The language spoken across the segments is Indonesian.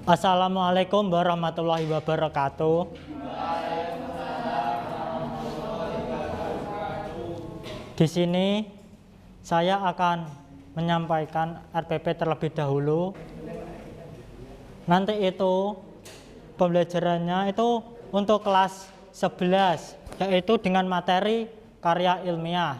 Assalamualaikum warahmatullahi wabarakatuh. Di sini saya akan menyampaikan RPP terlebih dahulu. Nanti itu pembelajarannya itu untuk kelas 11, yaitu dengan materi karya ilmiah.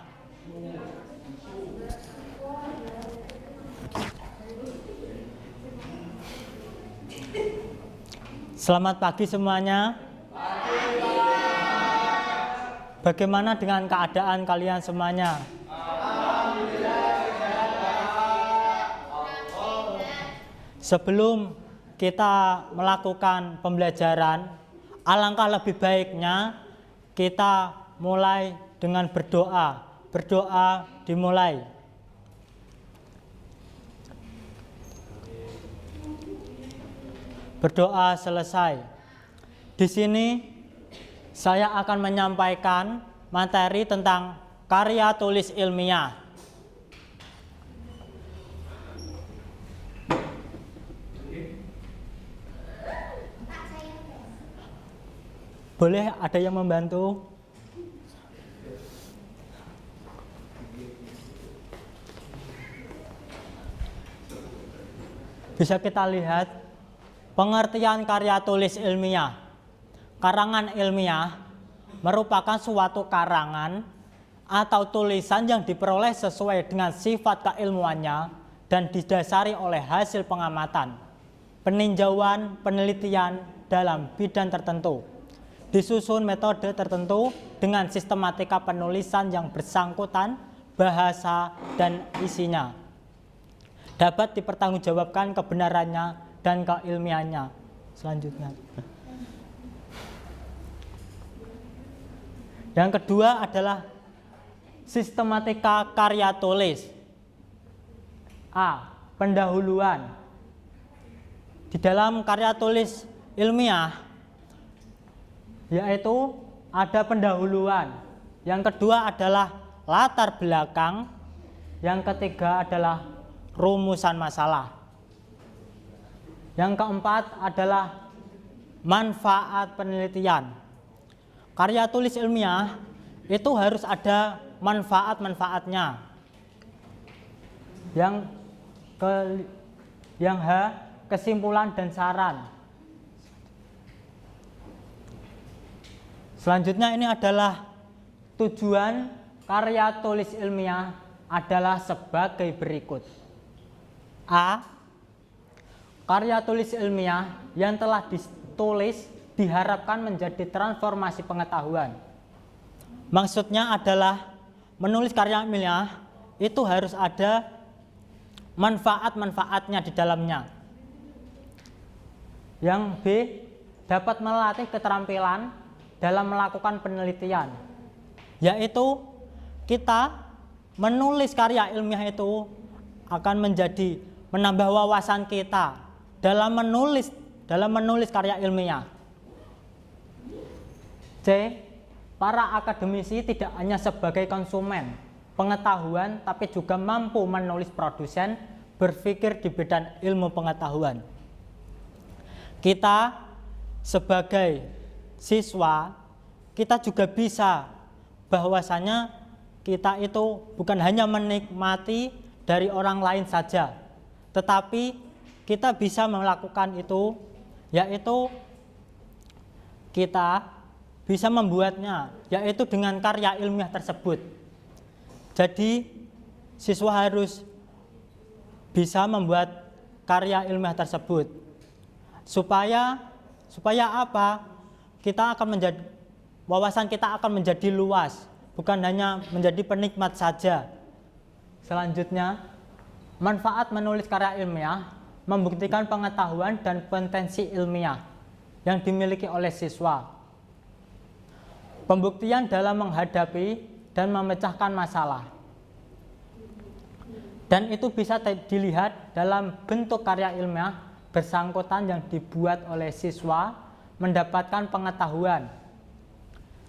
Selamat pagi semuanya. Bagaimana dengan keadaan kalian semuanya? Sebelum kita melakukan pembelajaran, alangkah lebih baiknya kita mulai dengan berdoa. Berdoa dimulai. Berdoa selesai. Di sini saya akan menyampaikan materi tentang karya tulis ilmiah. Boleh ada yang membantu? Bisa kita lihat pengertian karya tulis ilmiah. Karangan ilmiah merupakan suatu karangan atau tulisan yang diperoleh sesuai dengan sifat keilmuannya dan didasari oleh hasil pengamatan, peninjauan, penelitian dalam bidang tertentu. Disusun metode tertentu dengan sistematika penulisan yang bersangkutan, bahasa, dan isinya. Dapat dipertanggungjawabkan kebenarannya dan keilmiannya. Selanjutnya, yang kedua adalah sistematika karya tulis. A. Pendahuluan. Di dalam karya tulis ilmiah yaitu ada pendahuluan. Yang kedua adalah latar belakang. Yang ketiga adalah rumusan masalah. Yang keempat adalah manfaat penelitian. Karya tulis ilmiah itu harus ada manfaat-manfaatnya. Yang H, kesimpulan dan saran. Selanjutnya ini adalah tujuan karya tulis ilmiah adalah sebagai berikut. A. Karya tulis ilmiah yang telah ditulis diharapkan menjadi transformasi pengetahuan. Maksudnya adalah menulis karya ilmiah itu harus ada manfaat-manfaatnya di dalamnya. Yang B. Dapat melatih keterampilan dalam melakukan penelitian. Yaitu kita menulis karya ilmiah itu akan menjadi menambah wawasan kita dalam menulis karya ilmiah. C. Para akademisi tidak hanya sebagai konsumen pengetahuan, tapi juga mampu menulis produsen berpikir di bidang ilmu pengetahuan. Kita sebagai siswa, kita juga bisa bahwasanya kita itu bukan hanya menikmati dari orang lain saja, tetapi kita bisa melakukan itu, yaitu kita bisa membuatnya, yaitu dengan karya ilmiah tersebut. Jadi siswa harus bisa membuat karya ilmiah tersebut. Supaya apa? Kita akan menjadi, wawasan kita akan menjadi luas, bukan hanya menjadi penikmat saja. Selanjutnya, manfaat menulis karya ilmiah membuktikan pengetahuan dan potensi ilmiah yang dimiliki oleh siswa. Pembuktian dalam menghadapi dan memecahkan masalah. Dan itu bisa dilihat dalam bentuk karya ilmiah bersangkutan yang dibuat oleh siswa mendapatkan pengetahuan.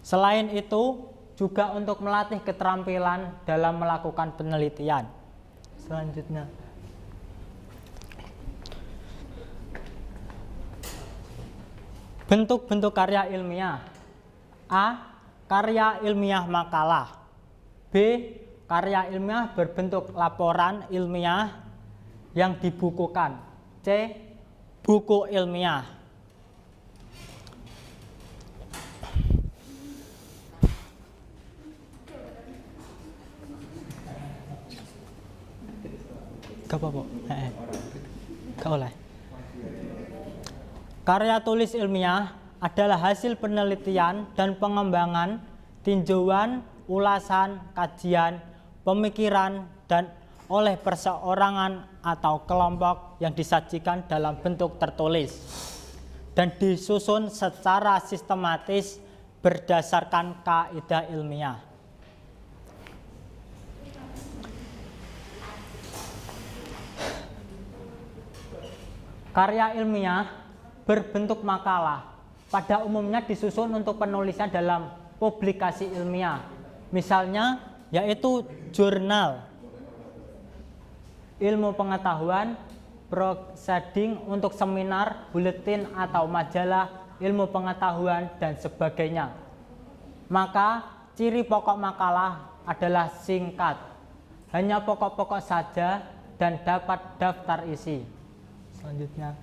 Selain itu, juga untuk melatih keterampilan dalam melakukan penelitian. Selanjutnya, Bentuk-bentuk karya ilmiah. A. Karya ilmiah makalah. B. Karya ilmiah berbentuk laporan ilmiah yang dibukukan. C. Buku ilmiah. Gak apa-apa. Gak oleh. Karya tulis ilmiah adalah hasil penelitian dan pengembangan, tinjauan, ulasan, kajian, pemikiran, dan oleh perseorangan atau kelompok yang disajikan dalam bentuk tertulis dan disusun secara sistematis berdasarkan kaidah ilmiah. Karya ilmiah berbentuk makalah pada umumnya disusun untuk penulisan dalam publikasi ilmiah, misalnya yaitu jurnal ilmu pengetahuan, proceeding untuk seminar, buletin atau majalah ilmu pengetahuan, dan sebagainya. Maka ciri pokok makalah adalah singkat, hanya pokok-pokok saja, dan dapat daftar isi. Selanjutnya,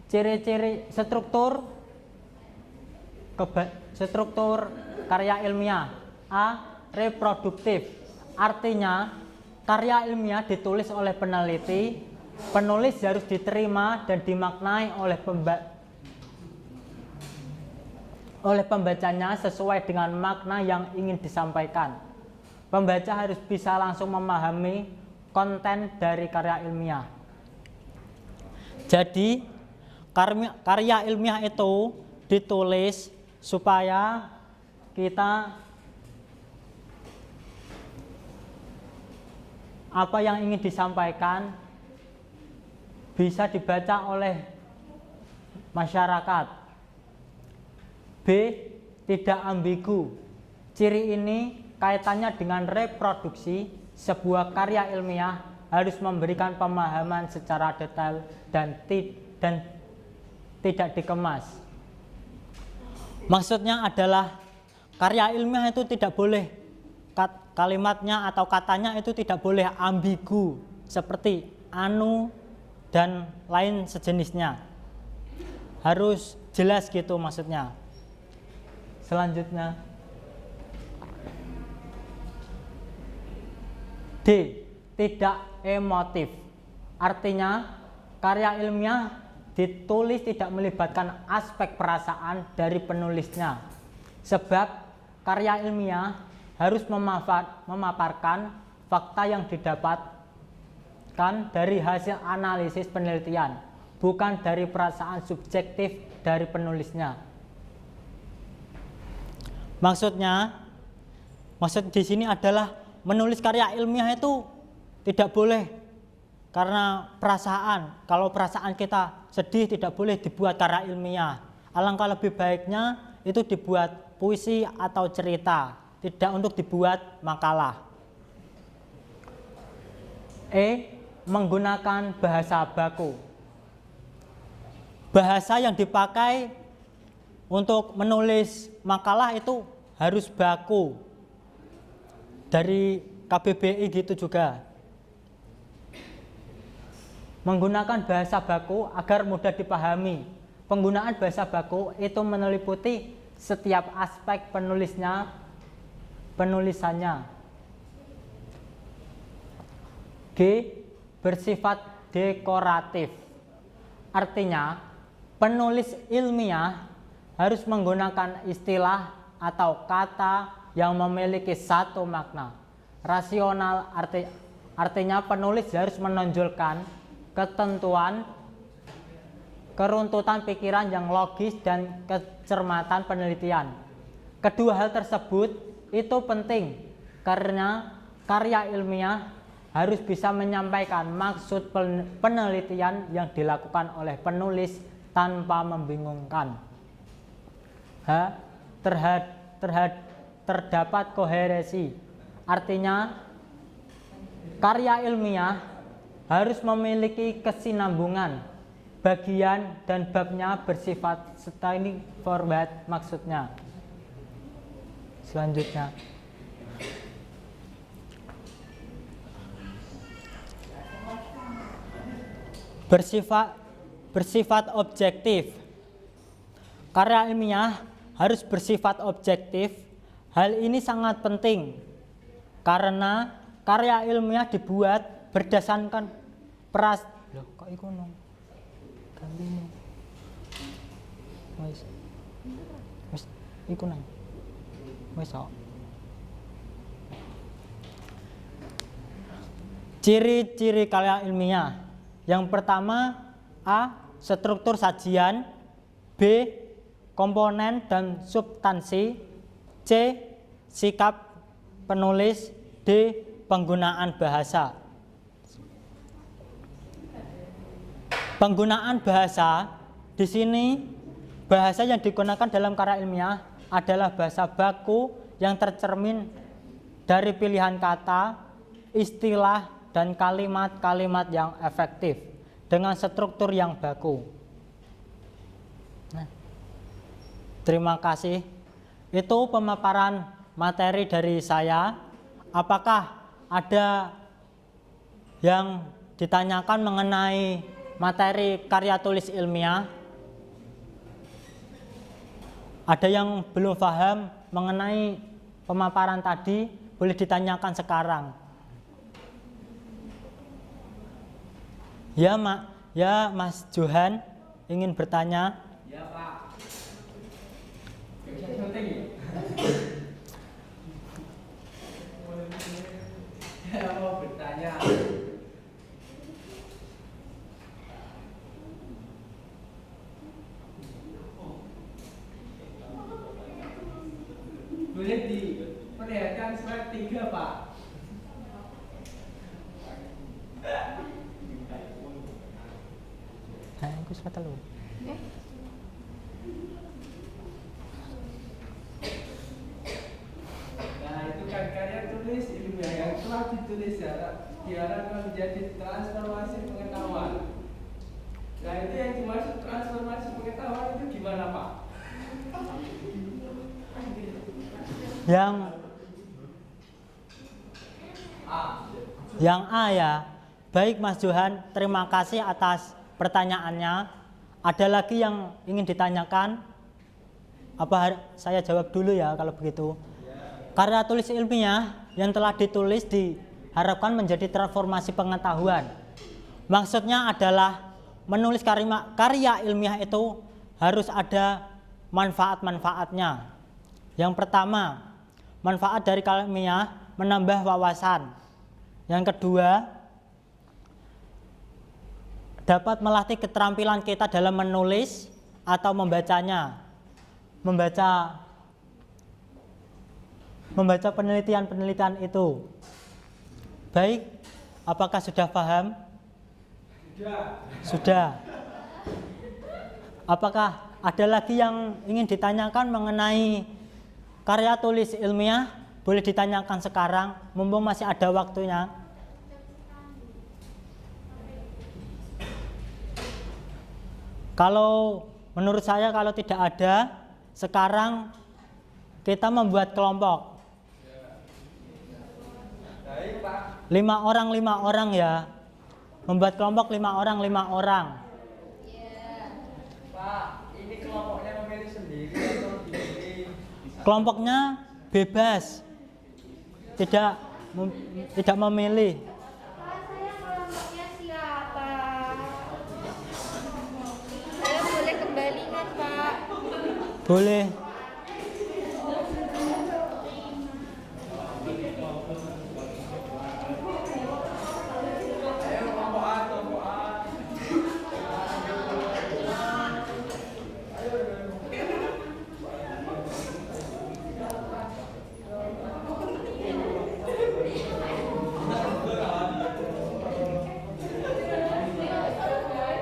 ciri-ciri struktur karya ilmiah. A. Reproduktif, artinya karya ilmiah ditulis oleh peneliti, penulis harus diterima dan dimaknai oleh pembacanya sesuai dengan makna yang ingin disampaikan. Pembaca harus bisa langsung memahami konten dari karya ilmiah. Jadi karya ilmiah itu ditulis supaya kita apa yang ingin disampaikan bisa dibaca oleh masyarakat. B. Tidak ambigu. Ciri ini kaitannya dengan reproduksi. Sebuah karya ilmiah harus memberikan pemahaman secara detail dan tidak dikemas. Maksudnya adalah karya ilmiah itu tidak boleh kalimatnya atau katanya itu tidak boleh ambigu seperti anu dan lain sejenisnya. Harus jelas gitu maksudnya. Selanjutnya, D. Tidak emotif, artinya karya ilmiah ditulis tidak melibatkan aspek perasaan dari penulisnya, sebab karya ilmiah harus memaparkan fakta yang didapatkan dari hasil analisis penelitian, bukan dari perasaan subjektif dari penulisnya. Maksud di sini adalah menulis karya ilmiah itu tidak boleh karena perasaan. Kalau perasaan kita sedih tidak boleh dibuat karya ilmiah. Alangkah lebih baiknya itu dibuat puisi atau cerita, tidak untuk dibuat makalah. E. Menggunakan bahasa baku. Bahasa yang dipakai untuk menulis makalah itu harus baku. Dari KBBI gitu juga. Menggunakan bahasa baku agar mudah dipahami. Penggunaan bahasa baku itu meliputi setiap aspek penulisannya. G. Bersifat dekoratif. Artinya, penulis ilmiah harus menggunakan istilah atau kata yang memiliki satu makna. Rasional artinya penulis harus menonjolkan ketentuan, keruntutan pikiran yang logis dan kecermatan penelitian. Kedua hal tersebut itu penting karena karya ilmiah harus bisa menyampaikan maksud penelitian yang dilakukan oleh penulis tanpa membingungkan. H. Terdapat koherensi, artinya Karya ilmiah harus memiliki kesinambungan, bagian dan babnya bersifat straightforward forward maksudnya. Selanjutnya, bersifat objektif. Karya ilmiah harus bersifat objektif. Hal ini sangat penting karena karya ilmiah dibuat berdasarkan Loh, kok iku nang gambine. Wis iku nang. Wis kok. Ciri-ciri karya ilmiah. Yang pertama, A. Struktur sajian, B. Komponen dan substansi, C. Sikap penulis, D. Penggunaan bahasa. Penggunaan bahasa di sini, bahasa yang digunakan dalam karya ilmiah adalah bahasa baku yang tercermin dari pilihan kata, istilah, dan kalimat-kalimat yang efektif dengan struktur yang baku. Nah, terima kasih. Itu pemaparan materi dari saya. Apakah ada yang ditanyakan mengenai materi karya tulis ilmiah? Ada yang belum paham mengenai pemaparan tadi? Boleh ditanyakan sekarang. Ya, Mas Johan ingin bertanya? Ya, Pak. Saya mau bertanya. Boleh diperlihatkan slide 3, Pak? Aku sudah tahu. Nah, itu kan karya tulis ilmiah yang telah ditulis diharapkan menjadi transformasi pengetahuan. Nah, itu yang dimaksud transformasi pengetahuan itu gimana, Pak? Yang A ya. Baik Mas Johan, terima kasih atas pertanyaannya. Ada lagi yang ingin ditanyakan? Apa saya jawab dulu ya kalau begitu? Karya tulis ilmiah yang telah ditulis diharapkan menjadi transformasi pengetahuan. Maksudnya adalah menulis karya ilmiah itu harus ada manfaat-manfaatnya. Yang pertama, manfaat dari karya ilmiah menambah wawasan. Yang kedua, dapat melatih keterampilan kita dalam menulis atau membacanya. Membaca penelitian-penelitian itu. Baik, apakah sudah paham? Sudah. Apakah ada lagi yang ingin ditanyakan mengenai karya tulis ilmiah? Boleh ditanyakan sekarang, mumpung masih ada waktunya. Kalau menurut saya kalau tidak ada, sekarang kita membuat kelompok. 5 orang ya. Membuat kelompok 5 orang. Pak, ini kelompoknya memilih sendiri atau dipilih? Kelompoknya bebas. Tidak memilih. Pak, saya kelompoknya siapa? Saya boleh kembalikan, Pak? Boleh.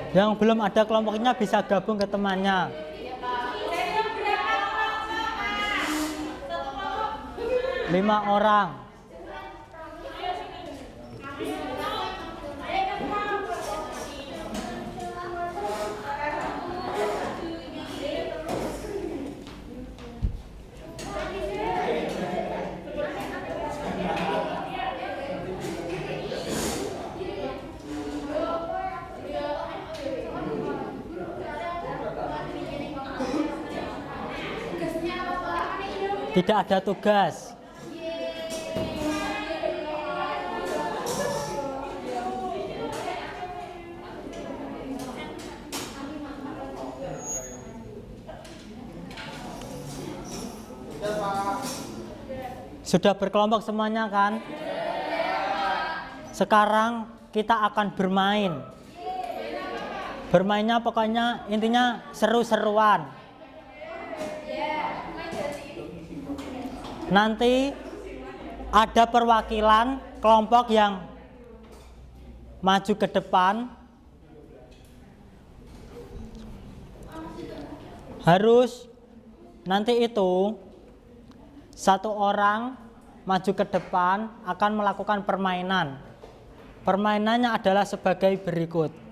Yang belum ada kelompoknya bisa gabung ke temannya. 5 orang. Tidak ada tugas. Sudah berkelompok semuanya kan? Sekarang kita akan bermain. Bermainnya pokoknya intinya seru-seruan. Nanti ada perwakilan kelompok yang maju ke depan. Harus nanti itu satu orang maju ke depan akan melakukan permainan. Permainannya adalah sebagai berikut.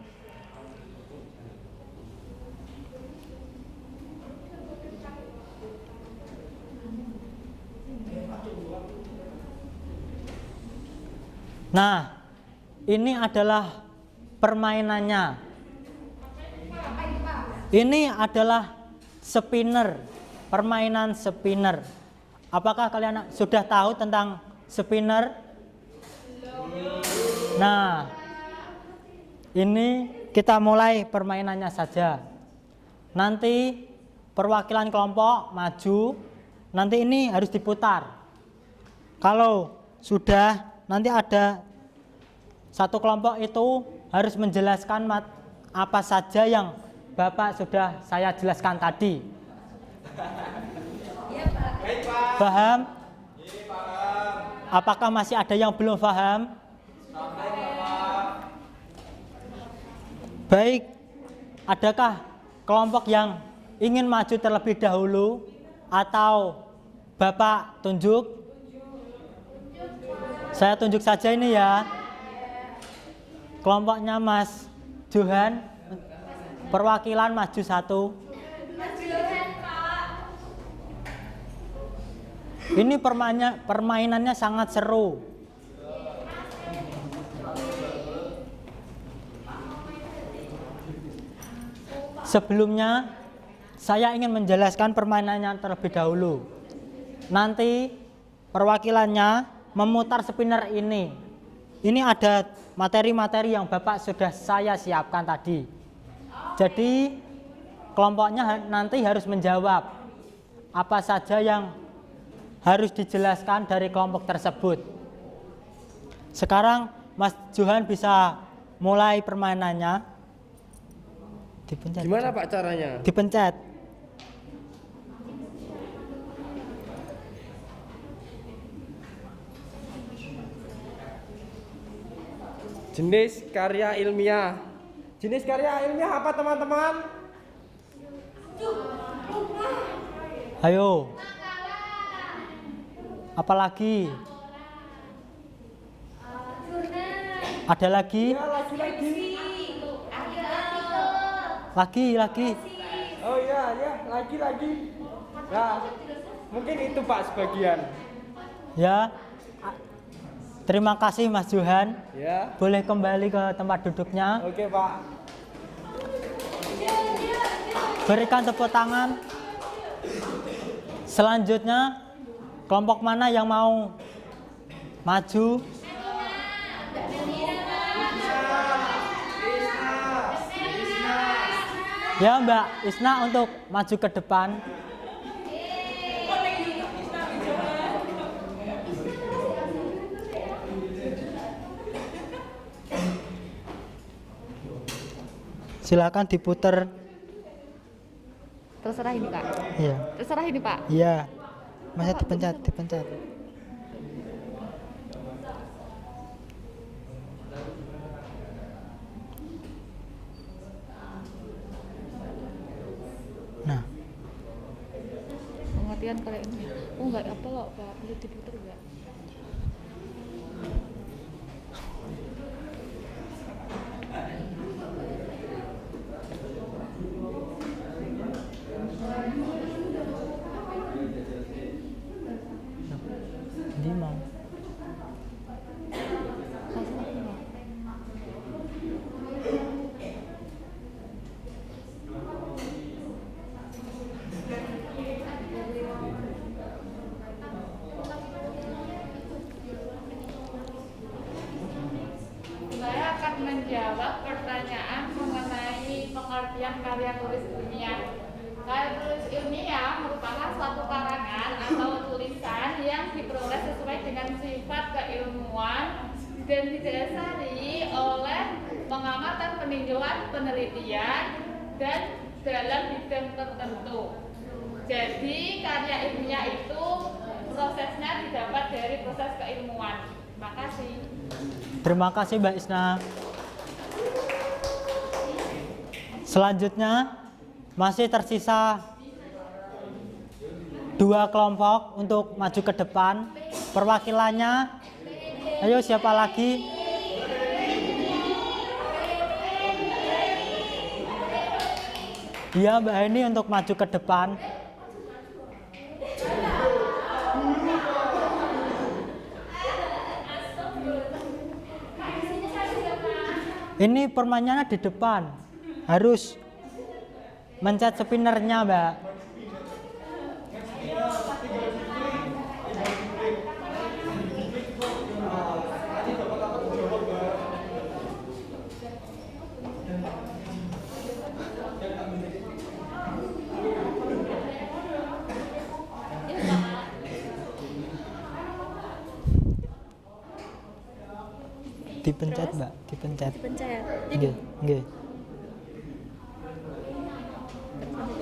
Nah, ini adalah permainannya. Ini adalah spinner, permainan spinner. Apakah kalian sudah tahu tentang spinner? Nah, ini kita mulai permainannya saja. Nanti perwakilan kelompok maju, nanti ini harus diputar. Kalau sudah, nanti ada satu kelompok itu harus menjelaskan apa saja yang Bapak sudah saya jelaskan tadi. Paham? Apakah masih ada yang belum paham? Baik, adakah kelompok yang ingin maju terlebih dahulu atau Bapak tunjuk? Saya tunjuk saja ini ya. Kelompoknya Mas Johan, perwakilan maju satu. Ini permainannya sangat seru. Sebelumnya saya ingin menjelaskan permainannya terlebih dahulu. Nanti perwakilannya memutar spinner ini. Ini ada materi-materi yang Bapak sudah saya siapkan tadi. Jadi kelompoknya nanti harus menjawab apa saja yang harus dijelaskan dari kelompok tersebut. Sekarang Mas Johan bisa mulai permainannya. Dipencet. Gimana Pak caranya? Dipencet. Jenis karya ilmiah. Jenis karya ilmiah apa teman-teman? Ayo. Apalagi? Ada lagi? Ya, lagi. Lagi. Oh ya, lagi. Nah, mungkin itu Pak sebagian. Ya. Terima kasih Mas Johan. Ya. Boleh kembali ke tempat duduknya. Oke Pak. Berikan tepuk tangan. Selanjutnya, kelompok mana yang mau maju? Ya Mbak Isna untuk maju ke depan. Silakan diputer. Terserah ini Kak. Iya. Terserah ini Pak. Iya. Masa dipencet. Nah, Pengertian kalau ini. Oh enggak apa loh Pak. Boleh diputar enggak? menjawab pertanyaan mengenai pengertian karya tulis ilmiah. Karya tulis ilmiah merupakan suatu karangan atau tulisan yang diperoleh sesuai dengan sifat keilmuan dan didasari oleh pengamatan, peninjauan, penelitian, dan dalam bidang tertentu. Jadi karya ilmiah itu prosesnya didapat dari proses keilmuan. Makasih. Terima kasih Mbak Isna. Selanjutnya masih tersisa 2 kelompok untuk maju ke depan. Perwakilannya, ayo siapa lagi? Iya Mbak Heni untuk maju ke depan. Ini permainannya di depan. Harus mencet spinnernya, Mbak. Dipencet, Mbak, dipencet. Dipencet. Nggih, nggih.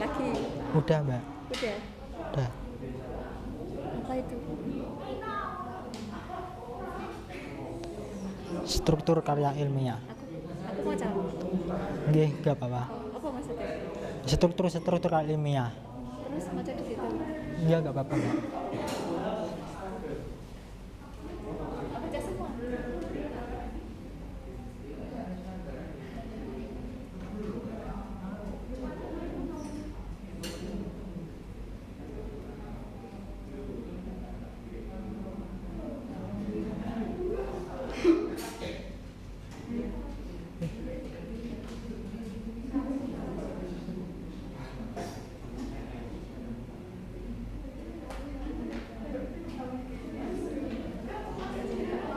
Lagi. Udah, Mbak. Udah. Udah. Apa itu? Struktur karya ilmiah. Aku mau jawab. Nggih, enggak apa-apa. Apa maksudnya? Struktur karya ilmiah. Terus mau di situ. Iya, enggak apa-apa, Mbak. Aku cek semua.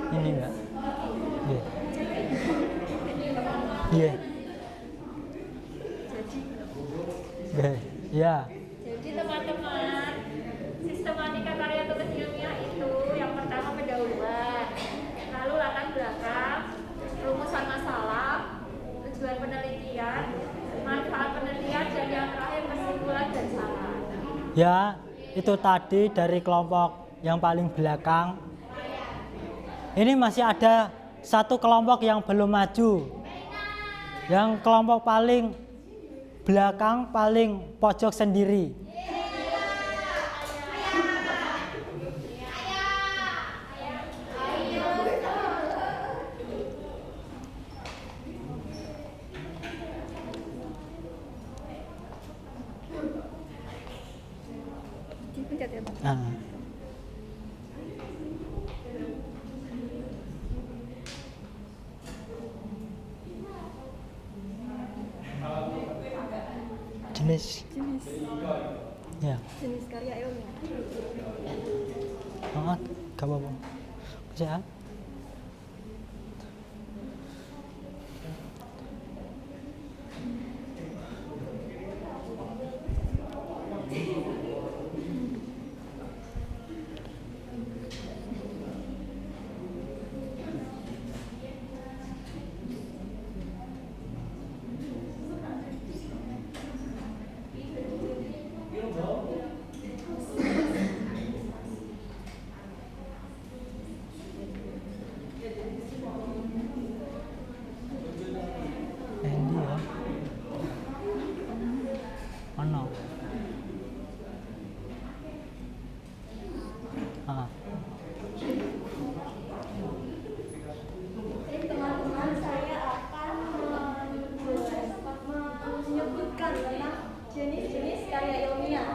Ini, Mbak. Nggih. Nggih. Nggih. Iya. Jadi teman-teman, sistematika karya tulis ilmiah itu yang pertama pendahuluan, lalu latar belakang, rumusan masalah, tujuan penelitian, manfaat penelitian, dan yang terakhir kesimpulan dan saran. Ya, itu tadi dari kelompok yang paling belakang. Ini masih ada 1 kelompok yang belum maju. Yang kelompok paling belakang, paling pojok sendiri. Dipencet ya, Pak. Nah. Jenis, Jenis ya. jenis karya ilmiah. Oh, gak apa-apa. Bisa? Ini ya. Mana? Ah. Teman-teman, saya akan menyebutkan tentang jenis-jenis karya ilmiah.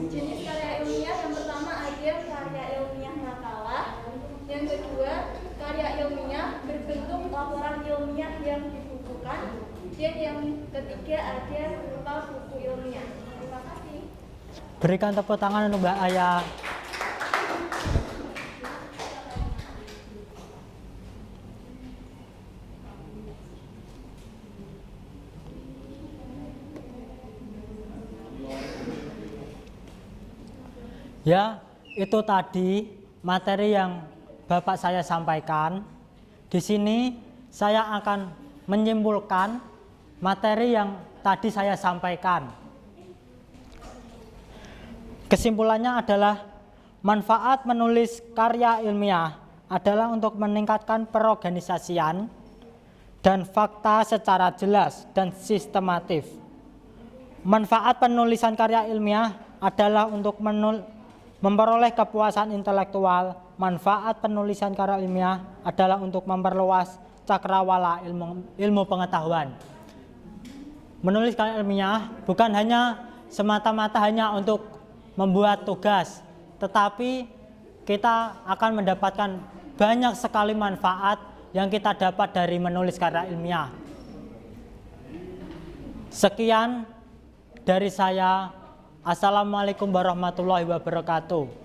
Jenis karya ilmiah yang pertama ada karya ilmiah makalah, yang kedua karya ilmiah berbentuk laporan ilmiah yang dibukukan, dan yang ketiga ada berupa buku ilmiah. Terima kasih. Berikan tepuk tangan untuk Mbak Aya. Ya, itu tadi materi yang Bapak saya sampaikan. Di sini saya akan menyimpulkan materi yang tadi saya sampaikan. Kesimpulannya adalah manfaat menulis karya ilmiah adalah untuk meningkatkan perorganisasian dan fakta secara jelas dan sistematif. Manfaat penulisan karya ilmiah adalah untuk memperoleh kepuasan intelektual. Manfaat penulisan karya ilmiah adalah untuk memperluas cakrawala ilmu pengetahuan. Menulis karya ilmiah bukan hanya semata-mata hanya untuk membuat tugas, tetapi kita akan mendapatkan banyak sekali manfaat yang kita dapat dari menulis karya ilmiah. Sekian dari saya. Assalamualaikum warahmatullahi wabarakatuh.